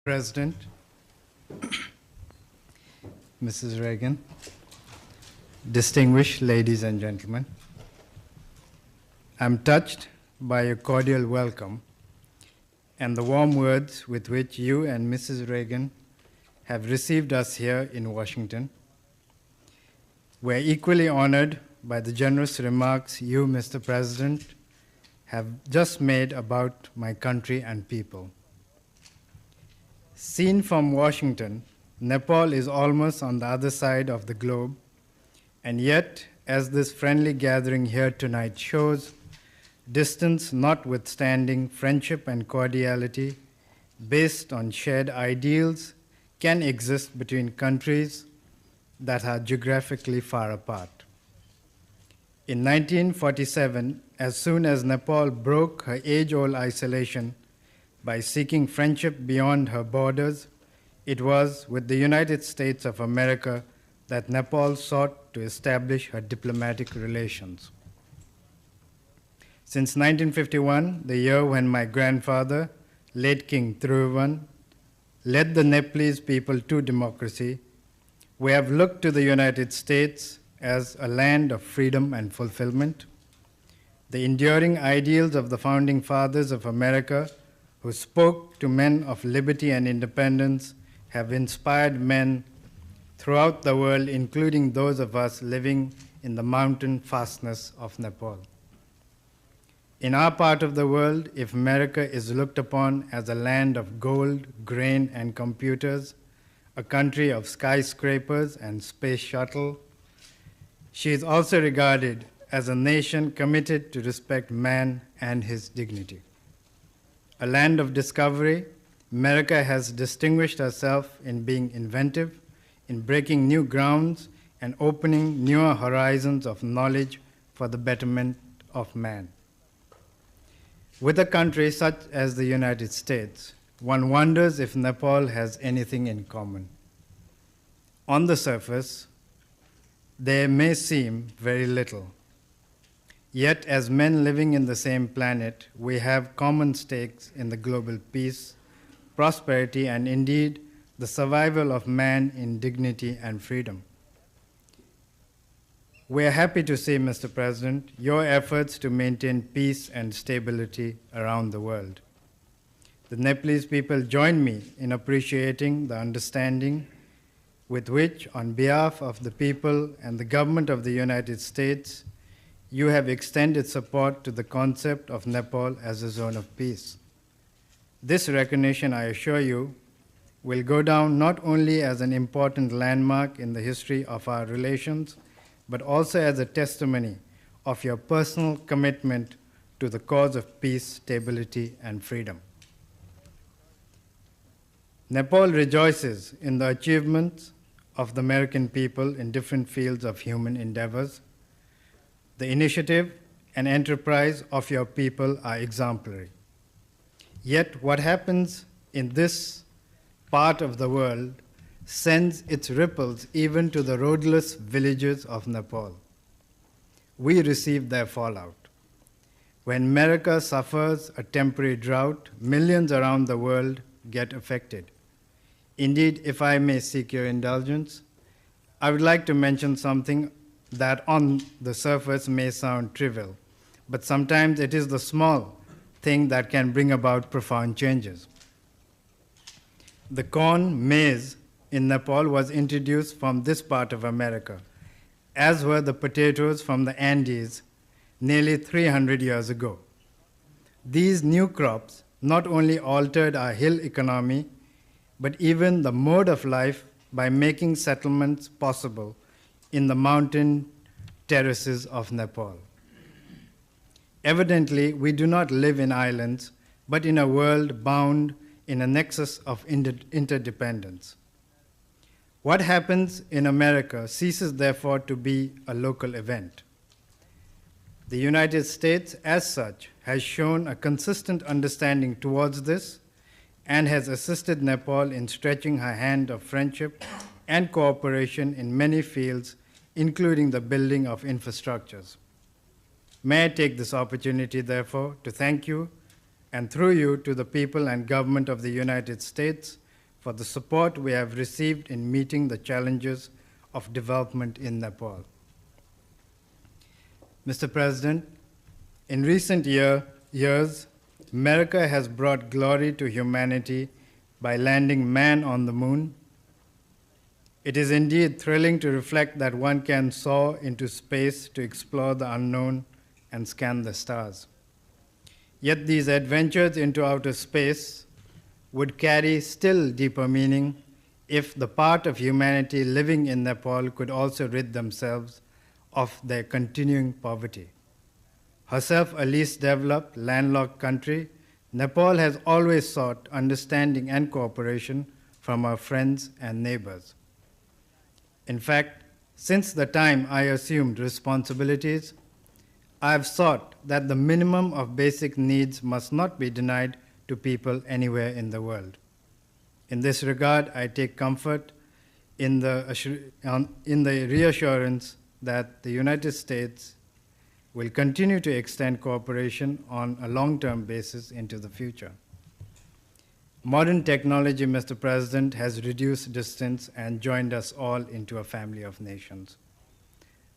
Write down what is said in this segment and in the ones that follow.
President, Mrs. Reagan, distinguished ladies and gentlemen, I'm touched by your cordial welcome and the warm words with which you and Mrs. Reagan have received us here in Washington. We're equally honored by the generous remarks you, Mr. President, have just made about my country and people. Seen from Washington, Nepal is almost on the other side of the globe, and yet, as this friendly gathering here tonight shows, distance notwithstanding, friendship and cordiality based on shared ideals can exist between countries that are geographically far apart. In 1947, as soon as Nepal broke her age-old isolation by seeking friendship beyond her borders, it was with the United States of America that Nepal sought to establish her diplomatic relations. Since 1951, the year when my grandfather, late King Thiruvan, led the Nepalese people to democracy, we have looked to the United States as a land of freedom and fulfillment. The enduring ideals of the founding fathers of America, who spoke to men of liberty and independence, have inspired men throughout the world, including those of us living in the mountain fastness of Nepal. In our part of the world, if America is looked upon as a land of gold, grain, and computers, a country of skyscrapers and space shuttle, she is also regarded as a nation committed to respect man and his dignity. A land of discovery, America has distinguished herself in being inventive, in breaking new grounds, and opening newer horizons of knowledge for the betterment of man. With a country such as the United States, one wonders if Nepal has anything in common. On the surface, there may seem very little. Yet, as men living in the same planet, we have common stakes in the global peace, prosperity, and indeed the survival of man in dignity and freedom. We are happy to see, Mr. President, your efforts to maintain peace and stability around the world. The Nepalese people join me in appreciating the understanding with which, on behalf of the people and the government of the United States, you have extended support to the concept of Nepal as a zone of peace. This recognition, I assure you, will go down not only as an important landmark in the history of our relations, but also as a testimony of your personal commitment to the cause of peace, stability, and freedom. Nepal rejoices in the achievements of the American people in different fields of human endeavors. The initiative and enterprise of your people are exemplary. Yet what happens in this part of the world sends its ripples even to the roadless villages of Nepal. We receive their fallout. When America suffers a temporary drought, millions around the world get affected. Indeed, if I may seek your indulgence, I would like to mention something that on the surface may sound trivial, but sometimes it is the small thing that can bring about profound changes. The corn, maize, in Nepal was introduced from this part of America, as were the potatoes from the Andes nearly 300 years ago. These new crops not only altered our hill economy, but even the mode of life by making settlements possible in the mountain terraces of Nepal. Evidently, we do not live in islands, but in a world bound in a nexus of interdependence. What happens in America ceases, therefore, to be a local event. The United States, as such, has shown a consistent understanding towards this and has assisted Nepal in stretching her hand of friendship and cooperation in many fields, including the building of infrastructures. May I take this opportunity, therefore, to thank you, and through you to the people and government of the United States for the support we have received in meeting the challenges of development in Nepal. Mr. President, in recent years, America has brought glory to humanity by landing man on the moon. It is indeed thrilling to reflect that one can soar into space to explore the unknown and scan the stars. Yet these adventures into outer space would carry still deeper meaning if the part of humanity living in Nepal could also rid themselves of their continuing poverty. Herself a least developed, landlocked country, Nepal has always sought understanding and cooperation from our friends and neighbors. In fact, since the time I assumed responsibilities, I have sought that the minimum of basic needs must not be denied to people anywhere in the world. In this regard, I take comfort in the reassurance that the United States will continue to extend cooperation on a long-term basis into the future. Modern technology, Mr. President, has reduced distance and joined us all into a family of nations.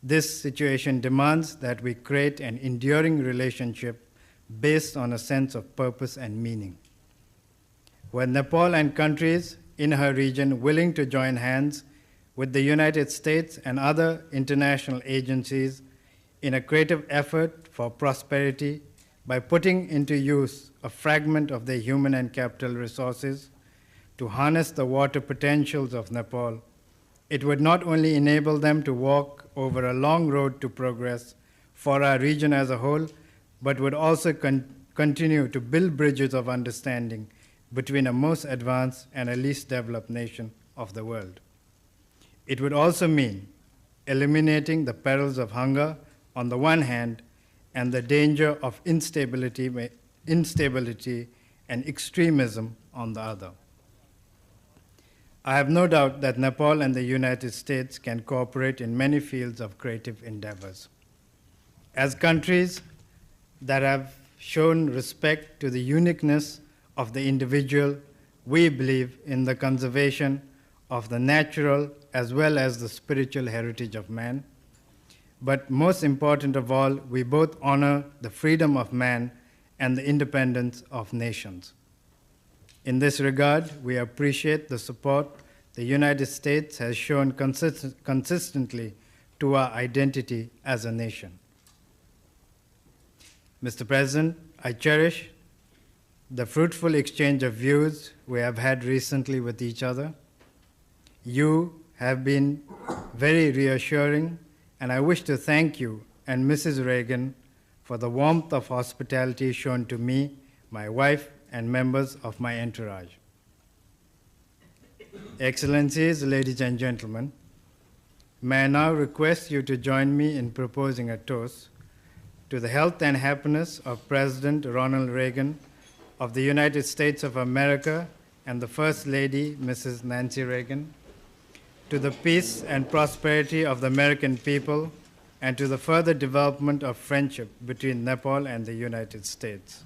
This situation demands that we create an enduring relationship based on a sense of purpose and meaning. Were Nepal and countries in her region willing to join hands with the United States and other international agencies in a creative effort for prosperity by putting into use a fragment of their human and capital resources to harness the water potentials of Nepal, it would not only enable them to walk over a long road to progress for our region as a whole, but would also continue to build bridges of understanding between a most advanced and a least developed nation of the world. It would also mean eliminating the perils of hunger on the one hand and the danger of instability and extremism on the other. I have no doubt that Nepal and the United States can cooperate in many fields of creative endeavors. As countries that have shown respect to the uniqueness of the individual, we believe in the conservation of the natural as well as the spiritual heritage of man. But most important of all, we both honor the freedom of man and the independence of nations. In this regard, we appreciate the support the United States has shown consistently to our identity as a nation. Mr. President, I cherish the fruitful exchange of views we have had recently with each other. You have been very reassuring, and I wish to thank you and Mrs. Reagan for the warmth of hospitality shown to me, my wife, and members of my entourage. Excellencies, ladies and gentlemen, may I now request you to join me in proposing a toast to the health and happiness of President Ronald Reagan of the United States of America and the First Lady, Mrs. Nancy Reagan, to the peace and prosperity of the American people, and to the further development of friendship between Nepal and the United States.